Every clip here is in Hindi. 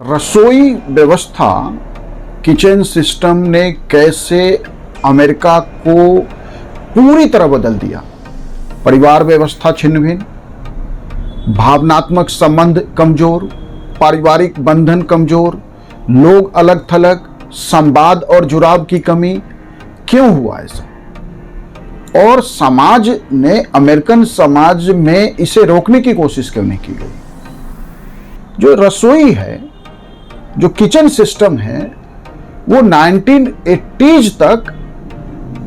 रसोई व्यवस्था, किचन सिस्टम ने कैसे अमेरिका को पूरी तरह बदल दिया। परिवार व्यवस्था छिन्न भिन्न, भावनात्मक संबंध कमजोर, पारिवारिक बंधन कमजोर, लोग अलग थलग, संवाद और जुड़ाव की कमी। क्यों हुआ ऐसा? और समाज ने, अमेरिकन समाज में इसे रोकने की कोशिश क्यों नहीं की गई? जो रसोई है, जो किचन सिस्टम है, वो 1980s तक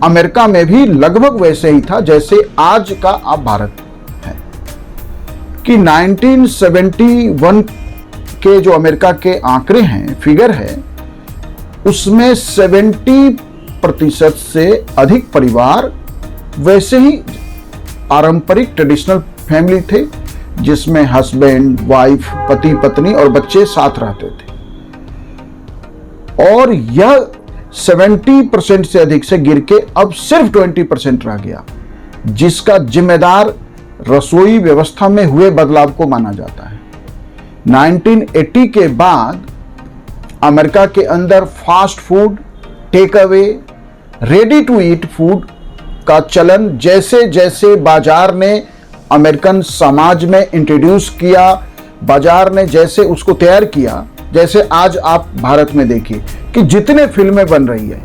अमेरिका में भी लगभग वैसे ही था जैसे आज का आप भारत है। कि 1971 के जो अमेरिका के आंकड़े हैं, फिगर है, उसमें 70% से अधिक परिवार वैसे ही पारंपरिक ट्रेडिशनल फैमिली थे, जिसमें हस्बैंड, वाइफ, पति पत्नी और बच्चे साथ रहते थे। और यह 70% से अधिक से गिर के अब सिर्फ 20% रह गया, जिसका जिम्मेदार रसोई व्यवस्था में हुए बदलाव को माना जाता है। 1980 के बाद अमेरिका के अंदर fast food, take away, ready to eat food का चलन जैसे जैसे बाजार ने अमेरिकन समाज में इंट्रोड्यूस किया, बाजार ने जैसे उसको तैयार किया, जैसे आज आप भारत में देखिए कि जितने फिल्में बन रही है,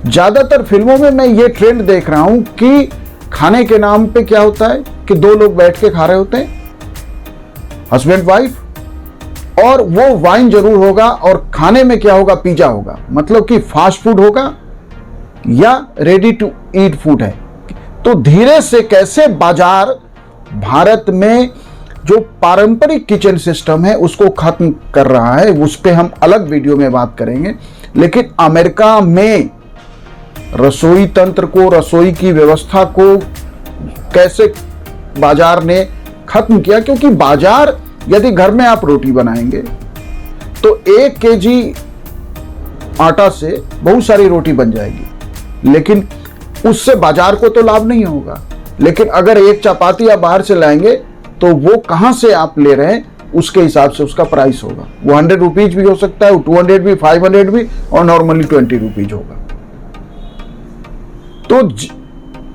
ज्यादातर फिल्मों में मैं ये ट्रेंड देख रहा हूं कि खाने के नाम पे क्या होता है कि दो लोग बैठ के खा रहे होते हैं, हस्बैंड वाइफ, और वो वाइन जरूर होगा, और खाने में क्या होगा? पिज्जा होगा। मतलब कि फास्ट फूड होगा या रेडी टू ईट फूड है। तो धीरे से कैसे बाजार भारत में जो पारंपरिक किचन सिस्टम है उसको खत्म कर रहा है, उस पर हम अलग वीडियो में बात करेंगे। लेकिन अमेरिका में रसोई तंत्र को, रसोई की व्यवस्था को कैसे बाजार ने खत्म किया, क्योंकि बाजार, यदि घर में आप रोटी बनाएंगे तो 1 केजी आटा से बहुत सारी रोटी बन जाएगी, लेकिन उससे बाजार को तो लाभ नहीं होगा। लेकिन अगर एक चपाती आप बाहर से लाएंगे तो वो कहां से आप ले रहे हैं उसके हिसाब से उसका प्राइस होगा। वो 100 रुपीज भी हो सकता है, 200 भी, 500 भी, और नॉर्मली 20 रुपीज होगा। तो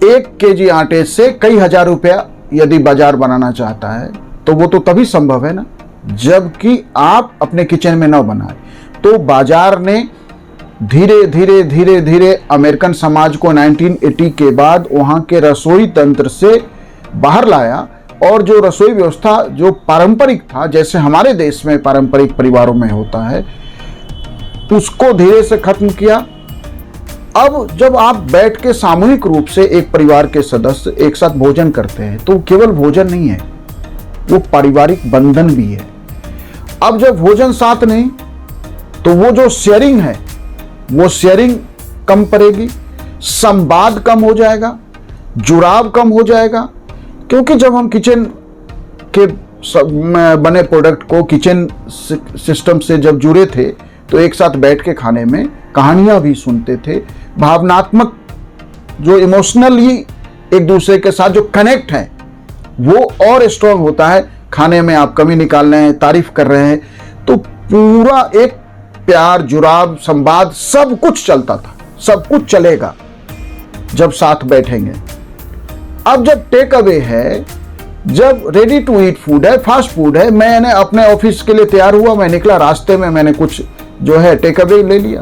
1 केजी आटे से कई हजार रुपया यदि बाजार बनाना चाहता है तो वो तो तभी संभव है ना, जबकि आप अपने किचन में ना बनाए। तो बाजार ने धीरे धीरे धीरे धीरे अमेरिकन समाज को 1980 के बाद वहां के रसोई तंत्र से बाहर लाया, और जो रसोई व्यवस्था जो पारंपरिक था, जैसे हमारे देश में पारंपरिक परिवारों में होता है, उसको धीरे से खत्म किया। अब जब आप बैठ के सामूहिक रूप से एक परिवार के सदस्य एक साथ भोजन करते हैं तो केवल भोजन नहीं है, वो पारिवारिक बंधन भी है। अब जब भोजन साथ नहीं तो वो जो शेयरिंग है, वो शेयरिंग कम पड़ेगी, संवाद कम हो जाएगा, जुड़ाव कम हो जाएगा। क्योंकि जब हम किचन के बने प्रोडक्ट को किचन सिस्टम से जब जुड़े थे तो एक साथ बैठ के खाने में कहानियां भी सुनते थे, भावनात्मक जो इमोशनली एक दूसरे के साथ जो कनेक्ट है वो और स्ट्रांग होता है। खाने में आप कमी निकाल रहे हैं, तारीफ कर रहे हैं, तो पूरा एक प्यार, जुड़ाव, संवाद, सब कुछ चलता था। सब कुछ चलेगा जब साथ बैठेंगे। अब जब टेक अवे है, जब रेडी टू ईट फूड है, फास्ट फूड है, मैंने अपने ऑफिस के लिए तैयार हुआ, मैं निकला, रास्ते में मैंने कुछ जो है टेक अवे ले लिया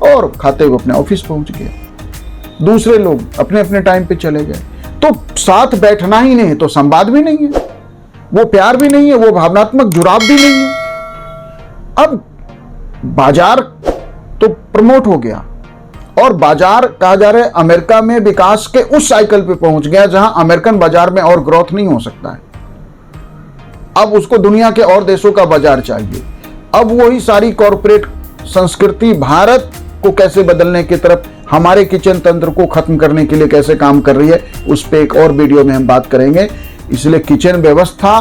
और खाते हुए अपने ऑफिस पहुंच गया। दूसरे लोग अपने अपने टाइम पे चले गए। तो साथ बैठना ही नहीं है तो संवाद भी नहीं है, वो प्यार भी नहीं है, वो भावनात्मक जुड़ाव भी नहीं है। अब बाजार तो प्रमोट हो गया, और बाजार कहा जा रहा है अमेरिका में विकास के उस साइकिल पे पहुंच गया जहां अमेरिकन बाजार में और ग्रोथ नहीं हो सकता है। अब उसको दुनिया के और देशों का बाजार चाहिए। अब वही सारी कॉरपोरेट संस्कृति भारत को कैसे बदलने की तरफ, हमारे किचन तंत्र को खत्म करने के लिए कैसे काम कर रही है, उस पर एक और वीडियो में हम बात करेंगे। इसलिए किचन व्यवस्था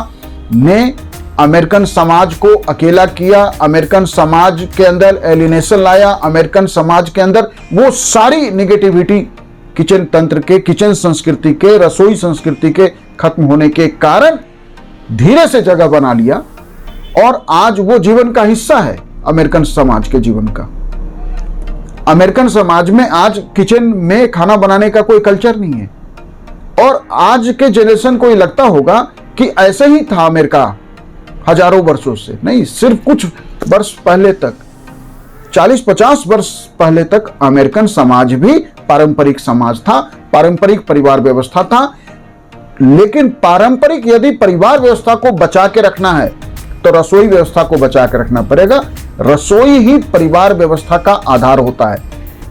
ने अमेरिकन समाज को अकेला किया, अमेरिकन समाज के अंदर एलिनेशन लाया, अमेरिकन समाज के अंदर वो सारी निगेटिविटी किचन तंत्र के, किचन संस्कृति के, रसोई संस्कृति के खत्म होने के कारण धीरे से जगह बना लिया और आज वो जीवन का हिस्सा है अमेरिकन समाज के जीवन का। अमेरिकन समाज में आज किचन में खाना बनाने का कोई कल्चर नहीं है। और आज के जनरेशन को ये लगता होगा कि ऐसे ही था अमेरिका हजारों वर्षों से। नहीं, सिर्फ कुछ वर्ष पहले तक, 40-50 वर्ष पहले तक अमेरिकन समाज भी पारंपरिक समाज था, पारंपरिक परिवार व्यवस्था था। लेकिन पारंपरिक यदि परिवार व्यवस्था को बचा के रखना है तो रसोई व्यवस्था को बचा के रखना पड़ेगा। रसोई ही परिवार व्यवस्था का आधार होता है।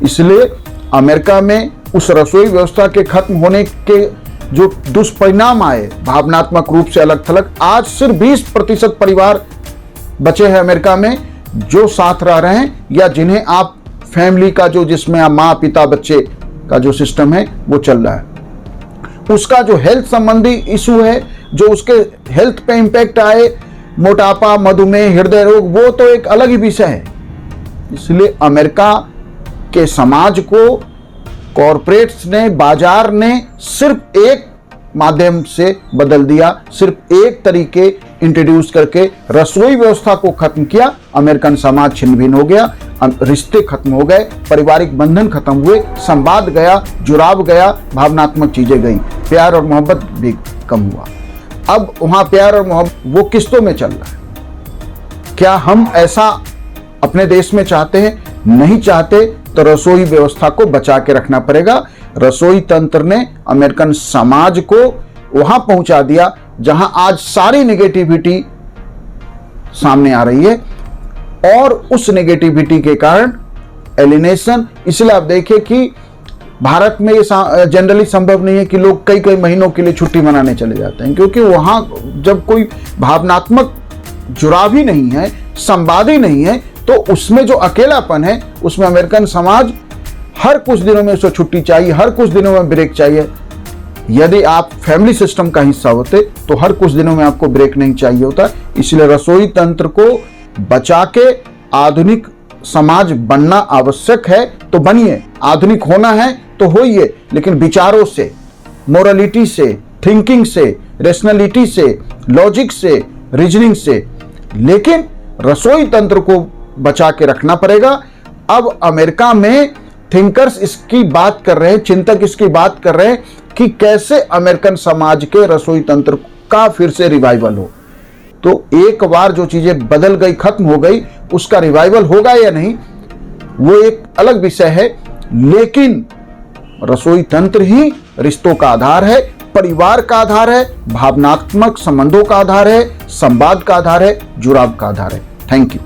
इसलिए अमेरिका में उस रसोई व्यवस्था के खत्म होने के जो दुष्परिणाम आए, भावनात्मक रूप से अलग थलग, आज सिर्फ 20% परिवार बचे हैं अमेरिका में जो साथ रह रहे हैं, या जिन्हें आप फैमिली का जो, जिसमें आप माँ पिता बच्चे का जो सिस्टम है वो चल रहा है। उसका जो हेल्थ संबंधी इशू है, जो उसके हेल्थ पे इंपैक्ट आए, मोटापा, मधुमेह, हृदय रोग, वो तो एक अलग ही विषय है। इसलिए अमेरिका के समाज को कॉरपोरेट्स ने, बाजार ने सिर्फ एक माध्यम से बदल दिया, सिर्फ एक तरीके इंट्रोड्यूस करके रसोई व्यवस्था को खत्म किया। अमेरिकन समाज छिन्न भिन्न हो गया, रिश्ते खत्म हो गए, पारिवारिक बंधन खत्म हुए, संवाद गया, जुड़ाव गया, भावनात्मक चीजें गई, प्यार और मोहब्बत भी कम हुआ। अब वहां प्यार और मोहब्बत वो किस्तों में चल रहा है। क्या हम ऐसा अपने देश में चाहते हैं? नहीं चाहते तो रसोई व्यवस्था को बचा के रखना पड़ेगा। रसोई तंत्र ने अमेरिकन समाज को वहां पहुंचा दिया जहां आज सारी नेगेटिविटी सामने आ रही है, और उस नेगेटिविटी के कारण एलिनेशन। इसलिए आप देखिए कि भारत में ये जनरली संभव नहीं है कि लोग कई कई महीनों के लिए छुट्टी मनाने चले जाते हैं, क्योंकि वहां जब कोई भावनात्मक जुड़ाव ही नहीं है, संवाद ही नहीं है, तो उसमें जो अकेलापन है, उसमें अमेरिकन समाज हर कुछ दिनों में उसको छुट्टी चाहिए, हर कुछ दिनों में ब्रेक चाहिए। यदि आप फैमिली सिस्टम का हिस्सा होते तो हर कुछ दिनों में आपको ब्रेक नहीं चाहिए होता। इसलिए रसोई तंत्र को बचा के आधुनिक समाज बनना आवश्यक है तो बनिए, आधुनिक होना है तो होइए, लेकिन विचारों से, मोरालिटी से, थिंकिंग से, रेशनलिटी से, लॉजिक से, रीजनिंग से। लेकिन रसोई तंत्र को बचा के रखना पड़ेगा। अब अमेरिका में थिंकर्स इसकी बात कर रहे हैं, चिंतक इसकी बात कर रहे हैं कि कैसे अमेरिकन समाज के रसोई तंत्र का फिर से रिवाइवल हो। तो एक बार जो चीजें बदल गई, खत्म हो गई, उसका रिवाइवल होगा या नहीं वो एक अलग विषय है। लेकिन रसोई तंत्र ही रिश्तों का आधार है, परिवार का आधार है, भावनात्मक संबंधों का आधार है, संवाद का आधार है, जुड़ाव का आधार है। Thank you.